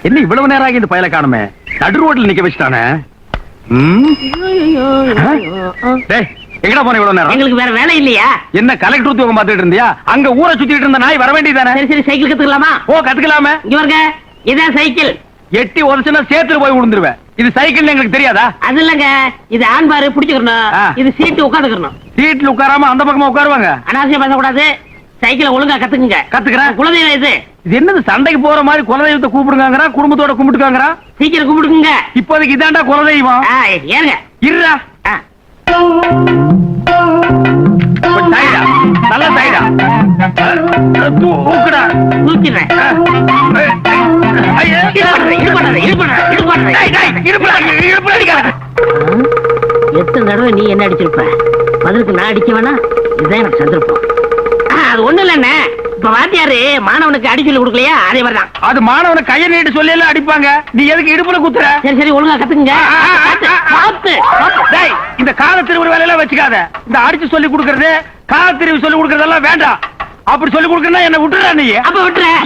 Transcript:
என்ன இவ்வளவு நேரம் ஆகி இந்த பயல காணுமே? நடு ரோட்ல நிக்க வச்சுட்டானே. எங்கடா போன இவ்வளவு நேரம்? எங்களுக்கு வேற வேலை இல்லையா? என்ன கலெக்டர் உத்தியோகம் பார்த்துட்டு இருந்தியா? அங்க ஊரை சுத்திட்டு இருந்த நாய் வர வேண்டியதானே? சரி சரி, சைக்கிள் கத்துக்கலாமா? ஓ, கத்துக்கலாமே. இங்க வருங்க, இதான் சைக்கிள். எட்டி உதச்சுனா சேத்துல போய் விழுந்துருவேன். இது சைக்கிள் எங்களுக்கு தெரியாதா? அது இல்லங்க, இது ஆண் பாரு பிடிச்சுக்கணும், இது சீட்டு உட்காந்துக்கணும். சீட்ல உட்காராம அந்த பக்கமா உட்காருவாங்க. அனாவசியம் பேசக்கூடாது. சைக்கிளை ஒழுங்கா கத்துக்குங்க. கத்துக்கிறேன். குலதெய்வம் இது. இது என்னது சண்டைக்கு போற மாதிரி குலதெய்வத்தை கூப்பிடுங்கிறா, குடும்பத்தோட கும்பிட்டுக்காங்கறா? சீக்கிரம் கும்பிடுங்க. இப்போதைக்கு இதாண்டா குலதெய்வம். ஏங்க இருடா. சைடா, நல்ல சைடா. தூக்குடா. தூக்கிடுறேன். எத்தனை தடவை நீ என்ன அடிச்சிருப்ப? பதிலுக்கு நான் அடிக்க வேணா? இதுதான் எனக்கு சந்தர்ப்பம். அது ஒண்ணு இல்லண்ணே, இப்ப வாத்தியாரு மாணவனுக்கு அடி சொல்லி கொடுக்கலையா, அதே மாதிரிதான். அது மாணவனை கையை நீட்டு சொல்லி எல்லாம் அடிப்பாங்க. நீ எதுக்கு இடுப்புல குத்துற? சரி சரி, ஒழுங்கா கத்துக்குங்க. இந்த கால திருவுரு வேலையெல்லாம் வச்சுக்காத. இந்த அடிச்சு சொல்லி கொடுக்கறது, கால திருவு சொல்லி கொடுக்கறதெல்லாம் வேண்டாம். அப்படி சொல்லி கொடுக்கறா என்ன விட்டுறா? நீ அப்ப விட்டுறேன்.